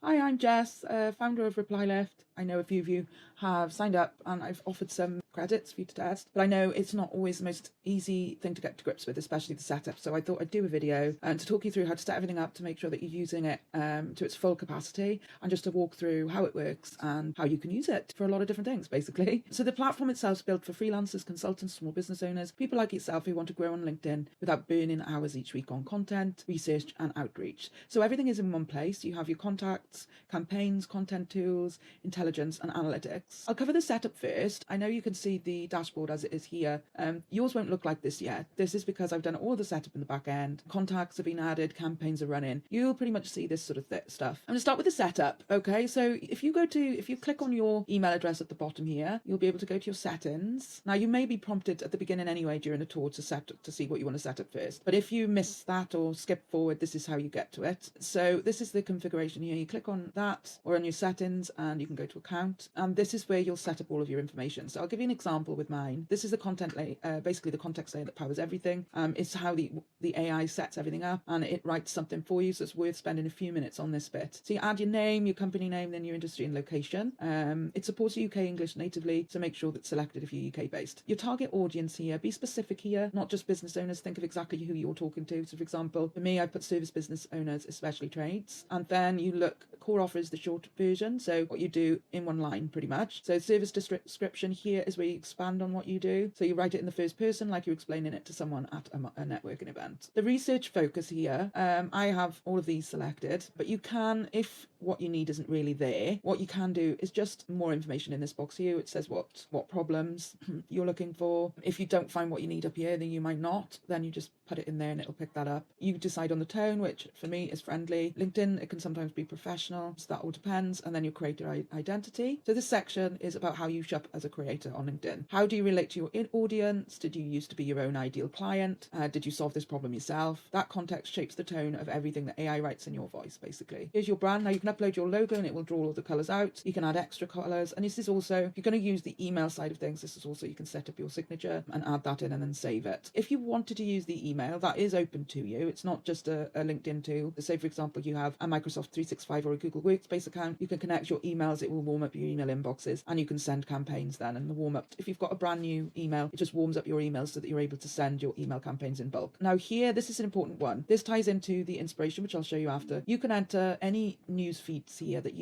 Hi, I'm Jess, founder of ReplyLift. I know a few of you have signed up and I've offered some credits for you to test, but I know it's not always the most easy thing to get to grips with, especially the setup. So I thought I'd do a video to talk you through how to set everything up to make sure that you're using it to its full capacity, and just to walk through how it works and how you can use it for a lot of different things, basically. So the platform itself is built for freelancers, consultants, small business owners, people like yourself who want to grow on LinkedIn without burning hours each week on content, research and outreach. So everything is in one place. You have your contacts, campaigns, content tools, intelligence and analytics. I'll cover the setup first. I know you can see the dashboard as it is here. Yours won't look like this yet. This is because I've done all the setup in the back end. Contacts have been added, campaigns are running. You'll pretty much see this sort of stuff. I'm going to start with the setup. Okay, so if you click on your email address at the bottom here, you'll be able to go to your settings. Now you may be prompted at the beginning anyway during the tour to see what you want to set up first. But if you miss that or skip forward, this is how you get to it. So this is the configuration here. You click on that or on your settings and you can go to account. And this is where you'll set up all of your information. So I'll give you an example with mine. This is the content layer, basically the context layer that powers everything. It's how the AI sets everything up and it writes something for you. So it's worth spending a few minutes on this bit. So you add your name, your company name, then your industry and location. It supports UK English natively, so make sure that's selected if you're UK based. Your target audience here, be specific here, not just business owners. Think of exactly who you're talking to. So for example, for me, I put service business owners, especially trades. And then you look, core offer is the short version. So what you do in one line pretty much. So service description here is where you expand on what you do. So you write it in the first person like you're explaining it to someone at a networking event. The research focus here, I have all of these selected, but you can, if what you need isn't really there, what you can do is just more information in this box here. It says what problems you're looking for. If you don't find what you need up here, then you might not, then you just put it in there and it'll pick that up. You decide on the tone, which for me is friendly. LinkedIn, it can sometimes be professional, so that all depends. And then your creator identity. So this section is about how you show up as a creator on LinkedIn. How do you relate to your audience? Did you used to be your own ideal client? Did you solve this problem yourself? That context shapes the tone of everything that AI writes in your voice, basically. Here's your brand. Now you can upload your logo and it will draw all the colors out. You can add extra colors. And this is also, if you're going to use the email side of things, this is also, you can set up your signature and add that in and then save it. If you wanted to use the email, that is open to you. It's not just a LinkedIn tool. So say, for example, you have a Microsoft 365 or a Google Workspace account, you can connect your emails. It will warm up your email inboxes and you can send campaigns then. And the warm up, if you've got a brand new email, it just warms up your emails so that you're able to send your email campaigns in bulk. Now here, this is an important one. This ties into the inspiration, which I'll show you after. You can enter any news feeds here that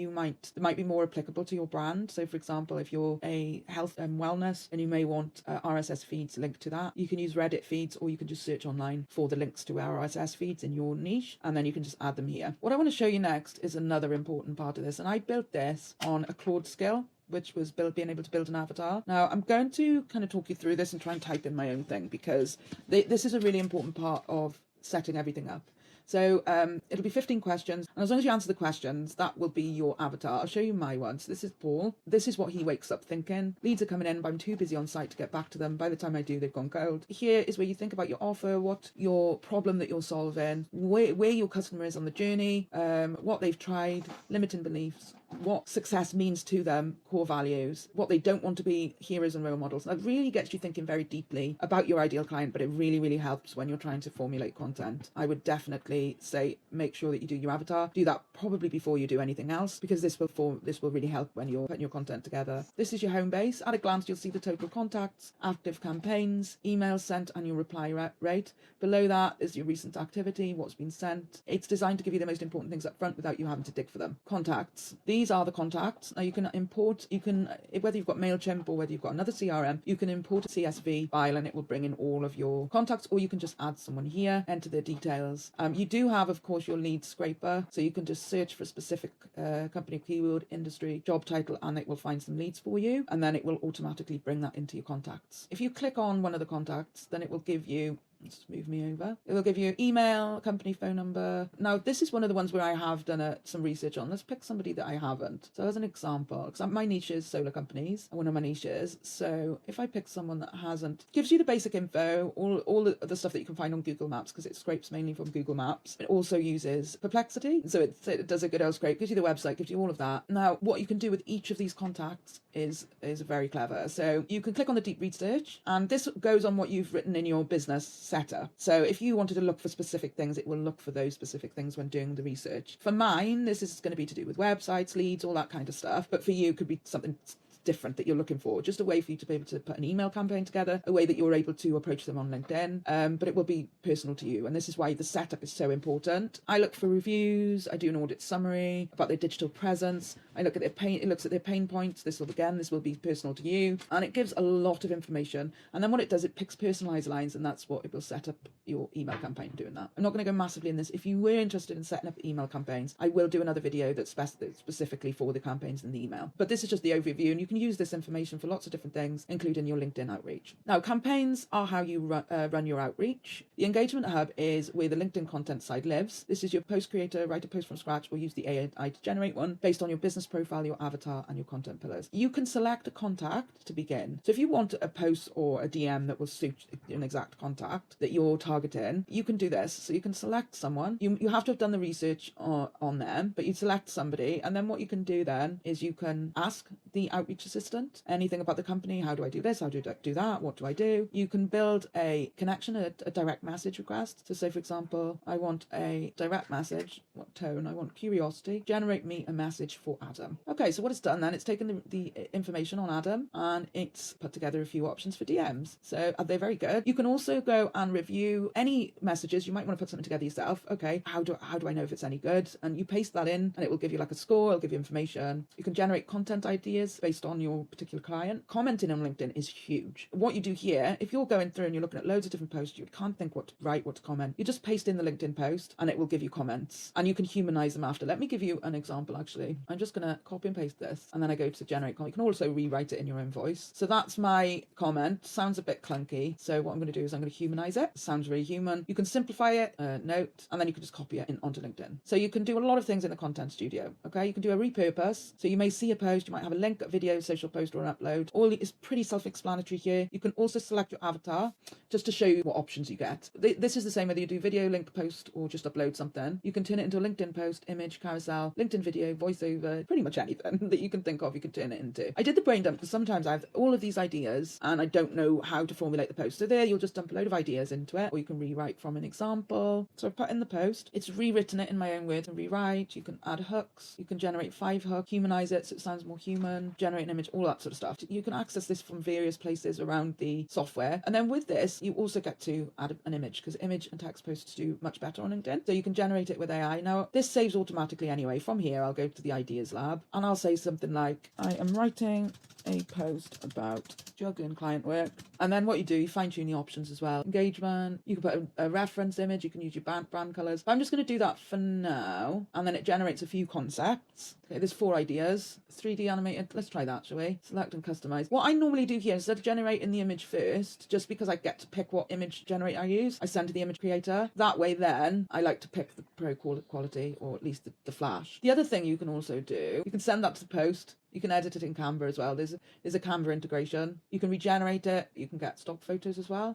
might be more applicable to your brand. So for example, if you're a health and wellness and you may want RSS feeds linked to that, you can use Reddit feeds or you can just search online for the links to RSS feeds in your niche and then you can just add them here. What I want to show you next is another important part of this, and I built this on a Claude skill, which was being able to build an avatar. Now I'm going to kind of talk you through this and try and type in my own thing because this is a really important part of setting everything up. So it'll be 15 questions, and as long as you answer the questions, that will be your avatar. I'll show you my one. So this is Paul. This is what he wakes up thinking. Leads are coming in, but I'm too busy on site to get back to them. By the time I do, they've gone cold. Here is where you think about your offer, what your problem that you're solving, where your customer is on the journey, what they've tried, limiting beliefs, what success means to them, core values, what they don't want to be, heroes and role models. That really gets you thinking very deeply about your ideal client, but it really, really helps when you're trying to formulate content. I would definitely say make sure that you do your avatar. Do that probably before you do anything else, because this will really help when you're putting your content together. This is your home base. At a glance, you'll see the total contacts, active campaigns, emails sent, and your reply rate. Below that is your recent activity, what's been sent. It's designed to give you the most important things up front without you having to dig for them. Contacts. These are the contacts. Now you can import, whether you've got MailChimp or whether you've got another CRM, you can import a CSV file and it will bring in all of your contacts, or you can just add someone here, enter their details. You do have, of course, your lead scraper, so you can just search for a specific company keyword, industry, job title, and it will find some leads for you, and then it will automatically bring that into your contacts. If you click on one of the contacts, then it will give you, just move me over. It will give you email, company phone number. Now, this is one of the ones where I have done some research on. Let's pick somebody that I haven't. So as an example, because my niche is solar companies, one of my niches. So if I pick someone that hasn't, gives you the basic info, all the stuff that you can find on Google Maps, because it scrapes mainly from Google Maps. It also uses Perplexity. So it does a good old scrape, gives you the website, gives you all of that. Now, what you can do with each of these contacts is very clever. So you can click on the deep research, and this goes on what you've written in your business setup. So if you wanted to look for specific things, it will look for those specific things when doing the research. For mine, this is going to be to do with websites, leads, all that kind of stuff. But for you, it could be something different that you're looking for, just a way for you to be able to put an email campaign together, a way that you're able to approach them on LinkedIn, but it will be personal to you, and this is why the setup is so important. I look for reviews, I do an audit summary about their digital presence, I look at their pain, it looks at their pain points. This will be personal to you, and it gives a lot of information, and then what it does, it picks personalized lines, and that's what it will set up your email campaign doing that. I'm not going to go massively in this. If you were interested in setting up email campaigns, I will do another video that's specifically for the campaigns in the email, but this is just the overview, and you can use this information for lots of different things, including your LinkedIn outreach. Now, campaigns are how you run your outreach. The engagement hub is where the LinkedIn content side lives. This is your post creator, write a post from scratch, or use the AI to generate one based on your business profile, your avatar, and your content pillars. You can select a contact to begin. So if you want a post or a DM that will suit an exact contact that you're targeting, you can do this. So you can select someone. You have to have done the research on them, but you select somebody, and then what you can do then is you can ask the outreach assistant anything about the company. How do I do this? How do I do that? What do I do? You can build a connection, a direct message request. So say, for example, I want a direct message. What tone? I want curiosity. Generate me a message for Adam. Okay, so what it's done then, it's taken the information on Adam and it's put together a few options for DMs. So they're very good. You can also go and review any messages. You might want to put something together yourself. Okay, how do I know if it's any good? And you paste that in and it will give you like a score. It'll give you information. You can generate content ideas based on your particular client. Commenting on LinkedIn is huge. What you do here, if you're going through and you're looking at loads of different posts, you can't think what to write, what to comment. You just paste in the LinkedIn post and it will give you comments, and you can humanize them after. Let me give you an example. Actually, I'm just going to copy and paste this, and then I go to generate comment. You can also rewrite it in your own voice. So that's my comment. Sounds a bit clunky, so what I'm going to do is I'm going to humanize it. Sounds very human. You can simplify it, note, and then you can just copy it onto LinkedIn. So you can do a lot of things in the content studio. Okay, you can do a repurpose. So you may see a post, you might have a link, a video, social post, or an upload. All is pretty self-explanatory here. You can also select your avatar just to show you what options you get. This is the same whether you do video, link, post, or just upload something. You can turn it into a LinkedIn post, image, carousel, LinkedIn video, voiceover, pretty much anything that you can think of, you can turn it into. I did the brain dump because sometimes I have all of these ideas and I don't know how to formulate the post. So there you'll just dump a load of ideas into it, or you can rewrite from an example. So I've put in the post, it's rewritten it in my own words and rewrite. You can add hooks, you can generate 5 hooks, humanize it so it sounds more human, generate an image, all that sort of stuff. You can access this from various places around the software. And then with this, you also get to add an image, because image and text posts do much better on LinkedIn. So you can generate it with AI. Now, this saves automatically anyway. From here, I'll go to the ideas lab and I'll say something like, I am writing a post about juggling client work. And then what you do, you fine tune the options as well. Engagement, you can put a reference image, you can use your brand colors. But I'm just going to do that for now. And then it generates a few concepts. Okay, there's 4 ideas. 3D animated. Let's try that, shall we? Select and customize. What I normally do here, instead of generating the image first, just because I get to pick what image generator I use, I send to the image creator. That way then, I like to pick the pro quality, or at least the flash. The other thing you can also do, you can send that to the post. You can edit it in Canva as well. There's a Canva integration. You can regenerate it. You can get stock photos as well.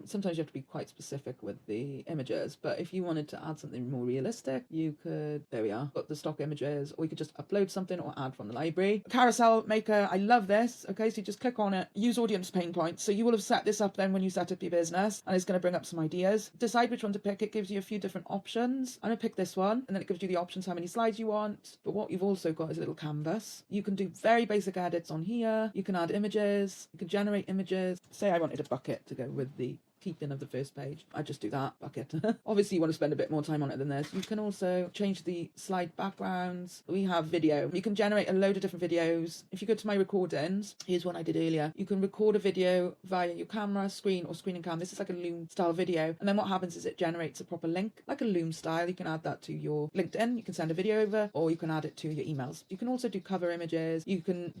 Sometimes you have to be quite specific with the images, but if you wanted to add something more realistic, you could, there we are, got the stock images, or you could just upload something or add from the library. Carousel maker, I love this. Okay, so you just click on it, use audience pain points. So you will have set this up then when you set up your business, and it's going to bring up some ideas. Decide which one to pick. It gives you a few different options. I'm going to pick this one, and then it gives you the options how many slides you want. But what you've also got is a little canvas. You can do very basic edits on here. You can add images, you can generate images. Say I wanted a bucket to go with the keeping of the first page. I just do that bucket. Obviously you want to spend a bit more time on it than this. You can also change the slide backgrounds. We have video. You can generate a load of different videos. If you go to my recordings, here's one I did earlier. You can record a video via your camera, screen, or screen and cam. This is like a Loom style video. And then what happens is it generates a proper link, like a Loom style. You can add that to your LinkedIn. You can send a video over, or you can add it to your emails. You can also do cover images. You can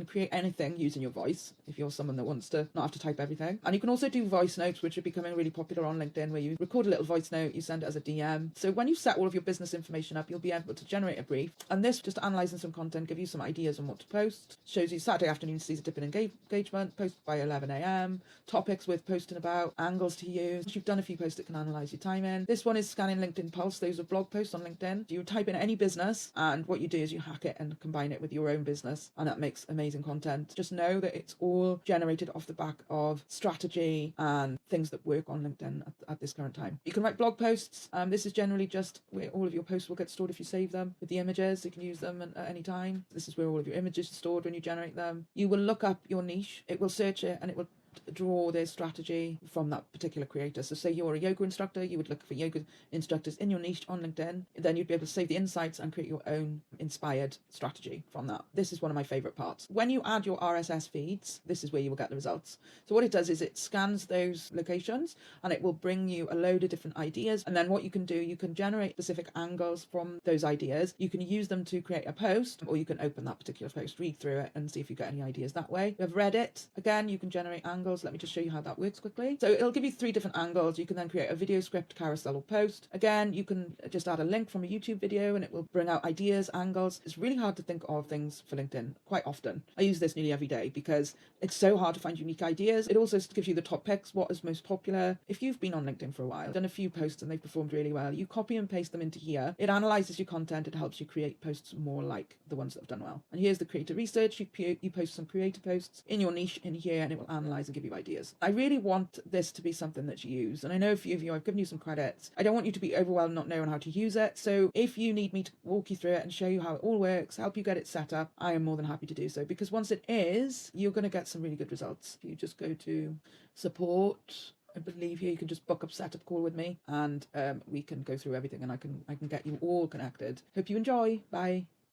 create anything using your voice if you're someone that wants to not have to type everything. And you can also do voice notes, which are becoming really popular on LinkedIn, where you record a little voice note, you send it as a DM. So when you set all of your business information up, you'll be able to generate a brief. And this, just analysing some content, give you some ideas on what to post. Shows you Saturday afternoon sees a dip in engagement, post by 11 a.m, topics worth posting about, angles to use. Once you've done a few posts, it can analyse your timing. This one is scanning LinkedIn Pulse. Those are blog posts on LinkedIn. You type in any business, and what you do is you hack it and combine it with your own business, and that makes amazing content. Just know that it's all generated off the back of strategy and things that work on LinkedIn at this current time. You can write blog posts. This is generally just where all of your posts will get stored if you save them with the images. You can use them at any time. This is where all of your images are stored when you generate them. You will look up your niche. It will search it and it will draw their strategy from that particular creator. So say you're a yoga instructor, you would look for yoga instructors in your niche on LinkedIn. Then you'd be able to save the insights and create your own inspired strategy from that. This is one of my favorite parts. When you add your RSS feeds, this is where you will get the results. So what it does is it scans those locations and it will bring you a load of different ideas. And then what you can do, you can generate specific angles from those ideas. You can use them to create a post, or you can open that particular post, read through it and see if you get any ideas that way. You have Reddit. Again, you can generate angles. Let me just show you how that works quickly. So it'll give you 3 different angles. You can then create a video script, carousel, or post. Again, you can just add a link from a YouTube video and it will bring out ideas, angles. It's really hard to think of things for LinkedIn quite often. I use this nearly every day because it's so hard to find unique ideas. It also gives you the top picks, what is most popular. If you've been on LinkedIn for a while, done a few posts and they've performed really well, you copy and paste them into here. It analyzes your content. It helps you create posts more like the ones that have done well. And here's the creator research. You post some creator posts in your niche in here and it will analyze and give you ideas. I really want this to be something that you use. And I know a few of you, I've given you some credits. I don't want you to be overwhelmed not knowing how to use it. So if you need me to walk you through it and show you how it all works, help you get it set up, I am more than happy to do so, because once it is, you're going to get some really good results. If you just go to support, I believe here you can just book a setup call with me and we can go through everything and I can get you all connected. Hope you enjoy. Bye.